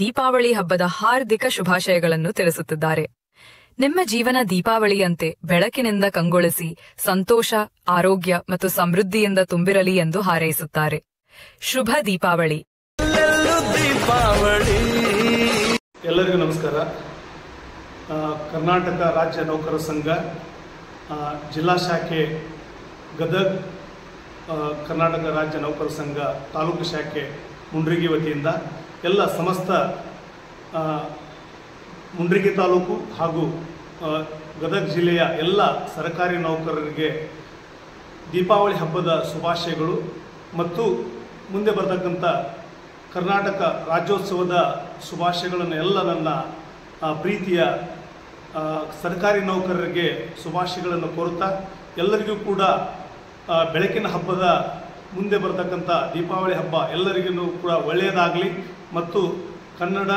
ದೀಪಾವಳಿ ಹಬ್ಬದ ಹಾರ್ದಿಕ ಶುಭಾಶಯಗಳನ್ನು ತಿಳಿಸುತ್ತಿದ್ದಾರೆ. ನಿಮ್ಮ ಜೀವನ ದೀಪಾವಳಿಯಂತೆ ಬೆಳಕಿನಿಂದ ಕಂಗೊಳಿಸಿ ಸಂತೋಷ, ಆರೋಗ್ಯ ಮತ್ತು ಸಮೃದ್ಧಿಯಿಂದ ತುಂಬಿರಲಿ ಎಂದು ಹಾರೈಸುತ್ತಾರೆ. ಶುಭ ದೀಪಾವಳಿ. ಎಲ್ಲರಿಗೂ ನಮಸ್ಕಾರ. ಕರ್ನಾಟಕ ರಾಜ್ಯ ನೌಕರರ ಸಂಘ ಜಿಲ್ಲಾ ಶಾಖೆ ಗದಗ್, ಕರ್ನಾಟಕ ರಾಜ್ಯ ನೌಕರರ ಸಂಘ ತಾಲೂಕು ಶಾಖೆ ಮುಂಡ್ರಿಗಿ ವತಿಯಿಂದ ಎಲ್ಲ ಸಮಸ್ತ ಮುಂಡ್ರಿಗಿ ತಾಲೂಕು ಹಾಗೂ ಗದಗ್ ಜಿಲ್ಲೆಯ ಎಲ್ಲ ಸರ್ಕಾರಿ ನೌಕರರಿಗೆ ದೀಪಾವಳಿ ಹಬ್ಬದ ಶುಭಾಶಯಗಳು ಮತ್ತು ಮುಂದೆ ಬರತಕ್ಕಂಥ ಕರ್ನಾಟಕ ರಾಜ್ಯೋತ್ಸವದ ಶುಭಾಶಯಗಳನ್ನು ಎಲ್ಲ ನನ್ನ ಪ್ರೀತಿಯ ಸರ್ಕಾರಿ ನೌಕರರಿಗೆ ಶುಭಾಶಯಗಳನ್ನು ಕೋರುತ್ತಾ, ಎಲ್ಲರಿಗೂ ಕೂಡ ಬೆಳಕಿನ ಹಬ್ಬದ ಮುಂದೆ ಬರತಕ್ಕಂಥ ದೀಪಾವಳಿ ಹಬ್ಬ ಎಲ್ಲರಿಗೂ ಕೂಡ ಒಳ್ಳೆಯದಾಗಲಿ ಮತ್ತು ಕನ್ನಡ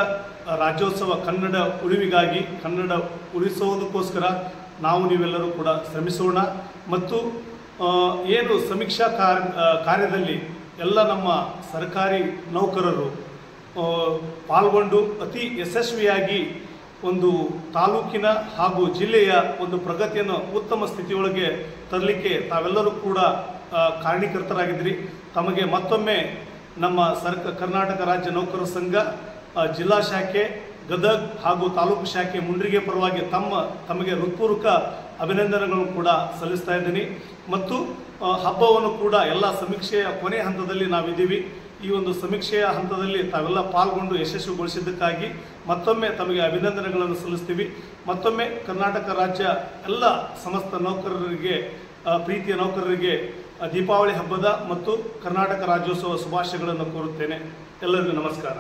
ರಾಜ್ಯೋತ್ಸವ, ಕನ್ನಡ ಉಳಿವಿಗಾಗಿ, ಕನ್ನಡ ಉಳಿಸೋದಕ್ಕೋಸ್ಕರ ನಾವು ನೀವೆಲ್ಲರೂ ಕೂಡ ಶ್ರಮಿಸೋಣ ಮತ್ತು ಏನು ಸಮೀಕ್ಷಾ ಕಾರ್ಯದಲ್ಲಿ ಎಲ್ಲ ನಮ್ಮ ಸರ್ಕಾರಿ ನೌಕರರು ಪಾಲ್ಗೊಂಡು ಅತಿ ಯಶಸ್ವಿಯಾಗಿ ಒಂದು ತಾಲೂಕಿನ ಹಾಗೂ ಜಿಲ್ಲೆಯ ಒಂದು ಪ್ರಗತಿಯನ್ನು ಉತ್ತಮ ಸ್ಥಿತಿಯೊಳಗೆ ತರಲಿಕ್ಕೆ ತಾವೆಲ್ಲರೂ ಕೂಡ ಕಾರಣೀಕರ್ತರಾಗಿದ್ರಿ. ತಮಗೆ ಮತ್ತೊಮ್ಮೆ ನಮ್ಮ ಕರ್ನಾಟಕ ರಾಜ್ಯ ನೌಕರರ ಸಂಘ ಜಿಲ್ಲಾ ಶಾಖೆ ಗದಗ್ ಹಾಗೂ ತಾಲೂಕು ಶಾಖೆ ಮುಂಡ್ರಿಗಿ ಪರವಾಗಿ ತಮಗೆ ಹೃತ್ಪೂರ್ವಕ ಅಭಿನಂದನೆಗಳನ್ನು ಕೂಡ ಸಲ್ಲಿಸ್ತಾ ಇದ್ದೀನಿ. ಮತ್ತು ಹಬ್ಬವನ್ನು ಕೂಡ ಎಲ್ಲ ಸಮೀಕ್ಷೆಯ ಕೊನೆ ಹಂತದಲ್ಲಿ ನಾವಿದ್ದೀವಿ. ಈ ಒಂದು ಸಮೀಕ್ಷೆಯ ಹಂತದಲ್ಲಿ ತಾವೆಲ್ಲ ಪಾಲ್ಗೊಂಡು ಯಶಸ್ವಿಗೊಳಿಸಿದ್ದಕ್ಕಾಗಿ ಮತ್ತೊಮ್ಮೆ ತಮಗೆ ಅಭಿನಂದನೆಗಳನ್ನು ಸಲ್ಲಿಸ್ತೀವಿ. ಮತ್ತೊಮ್ಮೆ ಕರ್ನಾಟಕ ರಾಜ್ಯ ಎಲ್ಲ ಸಮಸ್ತ ನೌಕರರಿಗೆ, ಪ್ರೀತಿಯ ನೌಕರರಿಗೆ ದೀಪಾವಳಿ ಹಬ್ಬದ ಮತ್ತು ಕರ್ನಾಟಕ ರಾಜ್ಯೋತ್ಸವ ಶುಭಾಶಯಗಳನ್ನು ಕೋರುತ್ತೇನೆ. ಎಲ್ಲರಿಗೂ ನಮಸ್ಕಾರ.